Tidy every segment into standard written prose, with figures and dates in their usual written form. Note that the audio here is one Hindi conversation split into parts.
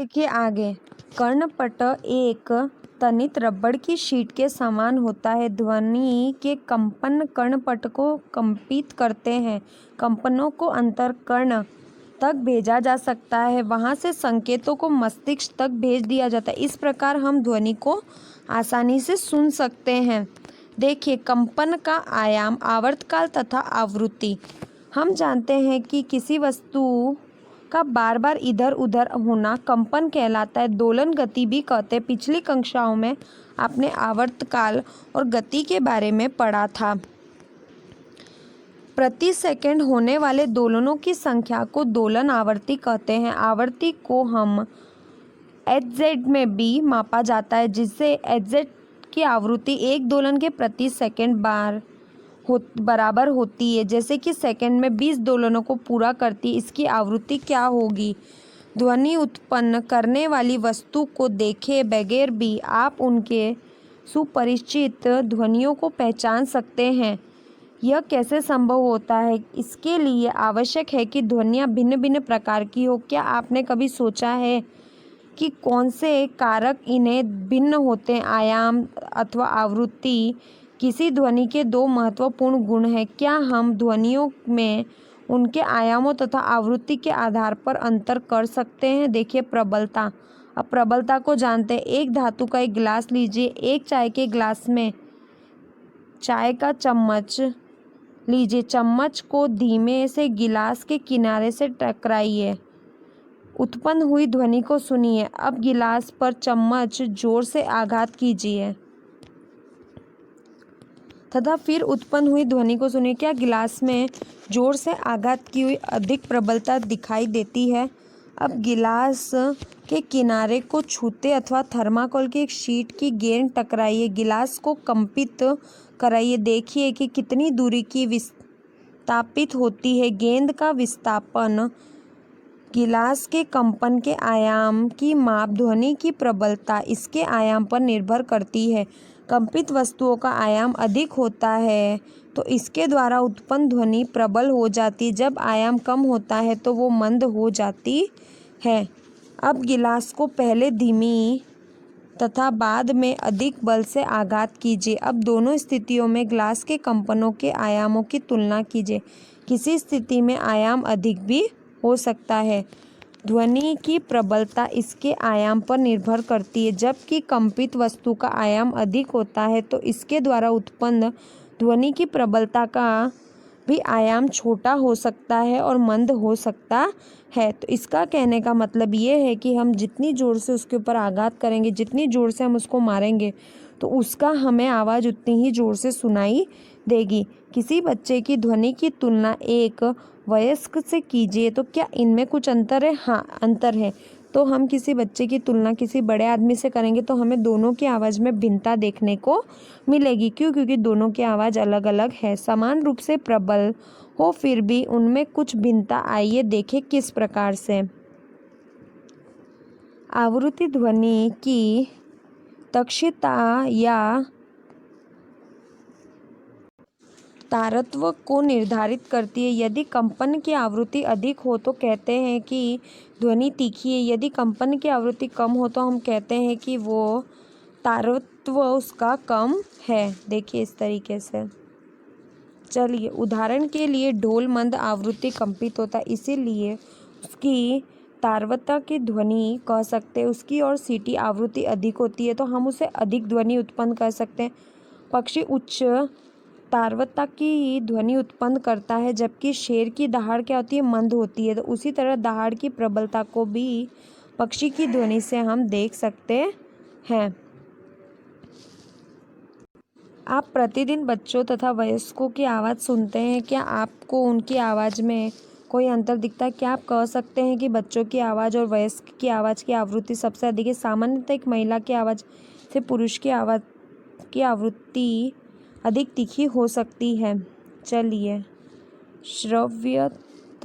देखिए आगे, कर्णपट एक तनित रबड़ की शीट के समान होता है। ध्वनि के कंपन कर्णपट को कंपित करते हैं। कंपनों को अंतःकरण तक भेजा जा सकता है, वहां से संकेतों को मस्तिष्क तक भेज दिया जाता है। इस प्रकार हम ध्वनि को आसानी से सुन सकते हैं। देखिए, कंपन का आयाम, आवर्तकाल तथा आवृत्ति। हम जानते हैं कि किसी वस्तु का बार बार इधर उधर होना कंपन कहलाता है। दोलन गति भी कहते हैं। पिछली कक्षाओं में आपने आवर्तकाल और गति के बारे में पढ़ा था। प्रति सेकंड होने वाले दोलनों की संख्या को दोलन आवृत्ति कहते हैं। आवृत्ति को हम Hz में भी मापा जाता है, जिससे Hz की आवृत्ति एक दोलन के प्रति सेकंड बराबर होती है। जैसे कि सेकंड में 20 दोलनों को पूरा करती है, इसकी आवृत्ति क्या होगी। ध्वनि उत्पन्न करने वाली वस्तु को देखे बगैर भी आप उनके सुपरिचित ध्वनियों को पहचान सकते हैं। यह कैसे संभव होता है? इसके लिए आवश्यक है कि ध्वनियाँ भिन्न भिन्न प्रकार की हो। क्या आपने कभी सोचा है कि कौन से कारक इन्हें भिन्न होते हैं? आयाम अथवा आवृत्ति किसी ध्वनि के दो महत्वपूर्ण गुण हैं। क्या हम ध्वनियों में उनके आयामों तथा आवृत्ति के आधार पर अंतर कर सकते हैं? देखिए, प्रबलता। अब प्रबलता को जानते हैं। एक धातु का एक गिलास लीजिए। एक चाय के गिलास में चाय का चम्मच लीजिए। चम्मच को धीमे से गिलास के किनारे से टकराइए। उत्पन्न हुई ध्वनि को सुनिए। अब गिलास पर चम्मच जोर से आघात कीजिए तथा फिर उत्पन्न हुई ध्वनि को सुनिए। क्या गिलास में जोर से आघात की हुई अधिक प्रबलता दिखाई देती है? अब गिलास के किनारे को छूते अथवा थर्माकोल की एक शीट की गेंद टकराइए। गिलास को कंपित कराइए। देखिए कि कितनी दूरी की विस्थापित होती है। गेंद का विस्थापन गिलास के कंपन के आयाम की माप ध्वनि की प्रबलता इसके आयाम पर निर्भर करती है। कंपित वस्तुओं का आयाम अधिक होता है तो इसके द्वारा उत्पन्न ध्वनि प्रबल हो जाती है। जब आयाम कम होता है तो वो मंद हो जाती है। अब गिलास को पहले धीमी तथा बाद में अधिक बल से आघात कीजिए। अब दोनों स्थितियों में गिलास के कंपनों के आयामों की तुलना कीजिए। किसी स्थिति में आयाम अधिक भी हो सकता है। ध्वनि की प्रबलता इसके आयाम पर निर्भर करती है। जबकि कंपित वस्तु का आयाम अधिक होता है तो इसके द्वारा उत्पन्न ध्वनि की प्रबलता का भी आयाम छोटा हो सकता है और मंद हो सकता है। तो इसका कहने का मतलब ये है कि हम जितनी ज़ोर से उसके ऊपर आघात करेंगे, जितनी ज़ोर से हम उसको मारेंगे, तो उसका हमें आवाज़ उतनी ही ज़ोर से सुनाई देगी। किसी बच्चे की ध्वनि की तुलना एक वयस्क से कीजिए तो क्या इनमें कुछ अंतर है? हाँ, अंतर है। तो हम किसी बच्चे की तुलना किसी बड़े आदमी से करेंगे तो हमें दोनों की आवाज़ में भिन्नता देखने को मिलेगी। क्यों? क्योंकि दोनों की आवाज़ अलग अलग है। समान रूप से प्रबल हो फिर भी उनमें कुछ भिन्नता। आइए देखें किस प्रकार से। आवृत्ति ध्वनि की दक्षता या तारतम्य को निर्धारित करती है। यदि कंपन की आवृत्ति अधिक हो तो कहते हैं कि ध्वनि तीखी है। यदि कंपन की आवृत्ति कम हो तो हम कहते हैं कि वो तारतम्य उसका कम है। देखिए इस तरीके से। चलिए, उदाहरण के लिए ढोल मंद आवृत्ति कंपित होता है, इसीलिए उसकी तारवता की ध्वनि कह सकते हैं। उसकी और सीटी आवृत्ति अधिक होती है तो हम उसे अधिक ध्वनि उत्पन्न कर सकते हैं। पक्षी उच्च तारवता की ध्वनि उत्पन्न करता है, जबकि शेर की दहाड़ क्या होती है? मंद होती है। तो उसी तरह दहाड़ की प्रबलता को भी पक्षी की ध्वनि से हम देख सकते हैं। आप प्रतिदिन बच्चों तथा वयस्कों की आवाज़ सुनते हैं। क्या आपको उनकी आवाज़ में कोई अंतर दिखता है? क्या आप कह सकते हैं कि बच्चों की आवाज़ और वयस्क की आवाज़ की आवृत्ति सबसे अधिक है? सामान्यतः एक महिला की आवाज़ से पुरुष की आवाज़ की आवृत्ति अधिक तीखी हो सकती है। चलिए, श्रव्य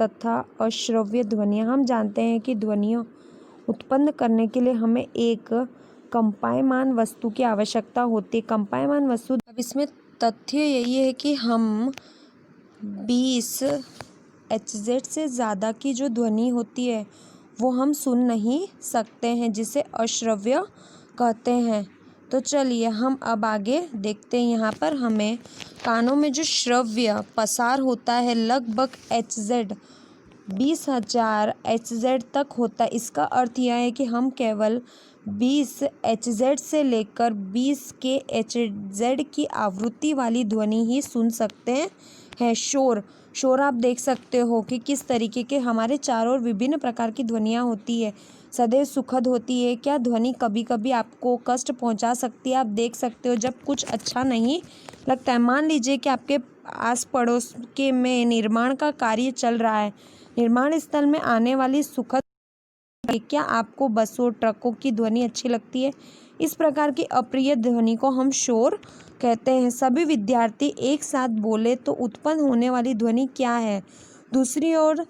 तथा अश्रव्य ध्वनियाँ। हम जानते हैं कि ध्वनियों उत्पन्न करने के लिए हमें एक कंपायमान वस्तु की आवश्यकता होती है। कंपायमान वस्तु, अब इसमें तथ्य यही है कि हम 20 Hz से ज़्यादा की जो ध्वनि होती है वो हम सुन नहीं सकते हैं, जिसे अश्रव्य कहते हैं। तो चलिए हम अब आगे देखते हैं। यहाँ पर हमें कानों में जो श्रव्य पसार होता है लगभग HZ 20,000 HZ तक होता है। इसका अर्थ यह है कि हम केवल 20 HZ से लेकर 20 के HZ की आवृत्ति वाली ध्वनि ही सुन सकते हैं। शोर आप देख सकते हो कि किस तरीके के हमारे चारों ओर विभिन्न प्रकार की ध्वनियाँ होती है। सदैव सुखद होती है। क्या ध्वनि कभी कभी आपको कष्ट पहुंचा सकती है। आप देख सकते हो जब कुछ अच्छा नहीं लगता है। मान लीजिए कि आपके आस पड़ोस के में निर्माण का कार्य चल रहा है। निर्माण स्थल में आने वाली सुखद, क्या आपको बसों ट्रकों की ध्वनि अच्छी लगती है। इस प्रकार की अप्रिय ध्वनि को हम शोर कहते हैं। सभी विद्यार्थी एक साथ बोले तो उत्पन्न होने वाली ध्वनि क्या है। दूसरी ओर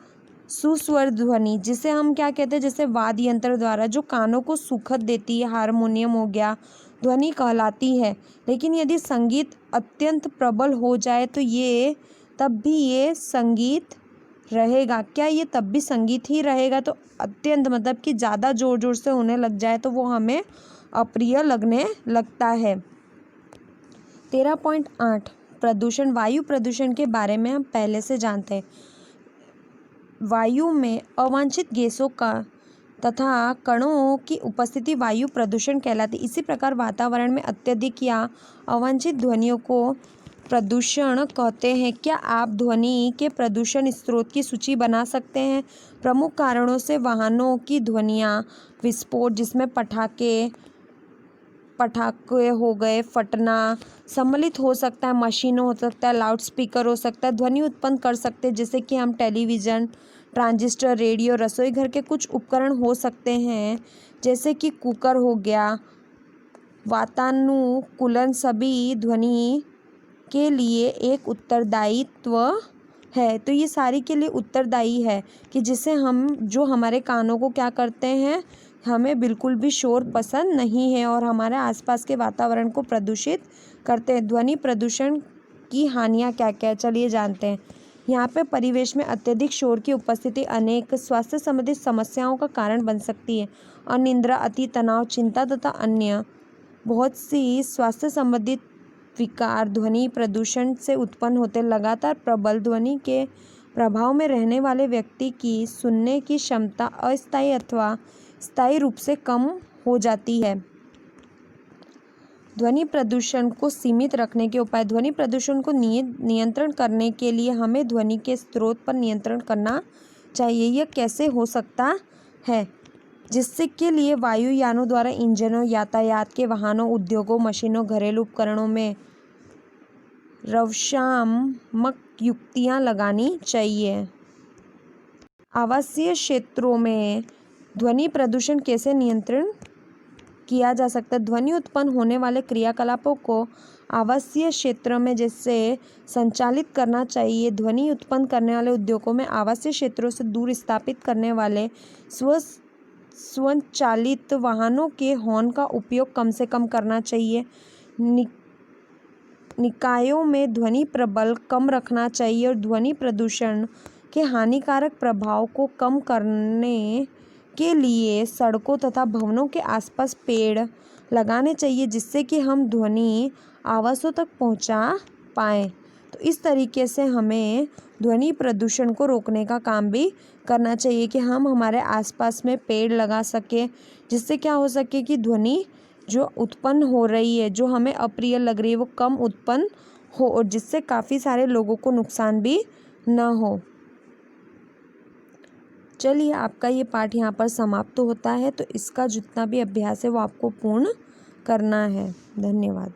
सुस्वर ध्वनि, जिसे हम क्या कहते हैं, जैसे वाद्य यंत्र द्वारा जो कानों को सुखद देती है, हारमोनियम हो गया, ध्वनि कहलाती है। लेकिन यदि संगीत अत्यंत प्रबल हो जाए तो तब भी ये संगीत रहेगा। क्या ये तब भी संगीत ही रहेगा। तो अत्यंत मतलब कि ज़्यादा जोर जोर से होने लग जाए तो वो हमें अप्रिय लगने लगता है। 13.8 प्रदूषण। वायु प्रदूषण के बारे में हम पहले से जानते हैं। वायु में अवांछित गैसों का तथा कणों की उपस्थिति वायु प्रदूषण कहलाती। इसी प्रकार वातावरण में अत्यधिक या अवांछित ध्वनियों को प्रदूषण कहते हैं। क्या आप ध्वनि के प्रदूषण स्रोत की सूची बना सकते हैं। प्रमुख कारणों से वाहनों की ध्वनियाँ, विस्फोट जिसमें पटाखे हो गए, फटना सम्मिलित हो सकता है, मशीनों हो सकता है, लाउड स्पीकर हो सकता है, ध्वनि उत्पन्न कर सकते हैं, जैसे कि हम टेलीविज़न, ट्रांजिस्टर, रेडियो, रसोई घर के कुछ उपकरण हो सकते हैं, जैसे कि कुकर हो गया, वातानुकूलन सभी ध्वनि के लिए एक उत्तरदायित्व है। तो ये सारी के लिए उत्तरदायी है कि जिसे जो हमारे कानों को क्या करते हैं, हमें बिल्कुल भी शोर पसंद नहीं है और हमारे आसपास के वातावरण को प्रदूषित करते हैं। ध्वनि प्रदूषण की हानियाँ क्या क्या है, चलिए जानते हैं। यहाँ पे परिवेश में अत्यधिक शोर की उपस्थिति अनेक स्वास्थ्य संबंधित समस्याओं का कारण बन सकती है। अनिद्रा, अति तनाव, चिंता तथा अन्य बहुत सी स्वास्थ्य संबंधित विकार ध्वनि प्रदूषण से उत्पन्न होते। लगातार प्रबल ध्वनि के प्रभाव में रहने वाले व्यक्ति की सुनने की क्षमता अस्थायी अथवा स्थायी रूप से कम हो जाती है। ध्वनि प्रदूषण को सीमित रखने के उपाय। ध्वनि प्रदूषण को नियंत्रण करने के लिए हमें ध्वनि के स्रोत पर नियंत्रण करना चाहिए। यह कैसे हो सकता है, जिससे के लिए वायुयानों द्वारा इंजनों, यातायात के वाहनों, उद्योगों, मशीनों, घरेलू उपकरणों में रवशात्मक युक्तियाँ लगानी चाहिए। आवासीय क्षेत्रों में ध्वनि प्रदूषण कैसे नियंत्रण किया जा सकता है। ध्वनि उत्पन्न होने वाले क्रियाकलापों को आवासीय क्षेत्र में जैसे संचालित करना चाहिए। ध्वनि उत्पन्न करने वाले उद्योगों में आवासीय क्षेत्रों से दूर स्थापित करने वाले स्वचालित वाहनों के हॉर्न का उपयोग कम से कम करना चाहिए। निकायों में ध्वनि प्रबल कम रखना चाहिए और ध्वनि प्रदूषण के हानिकारक प्रभाव को कम करने के लिए सड़कों तथा भवनों के आसपास पेड़ लगाने चाहिए, जिससे कि हम ध्वनि आवासों तक पहुंचा पाएँ। तो इस तरीके से हमें ध्वनि प्रदूषण को रोकने का काम भी करना चाहिए कि हम हमारे आसपास में पेड़ लगा सकें, जिससे क्या हो सके कि ध्वनि जो उत्पन्न हो रही है, जो हमें अप्रिय लग रही है, वो कम उत्पन्न हो और जिससे काफ़ी सारे लोगों को नुकसान भी ना हो। चलिए आपका ये पाठ यहाँ पर समाप्त होता है। तो इसका जितना भी अभ्यास है वो आपको पूर्ण करना है। धन्यवाद।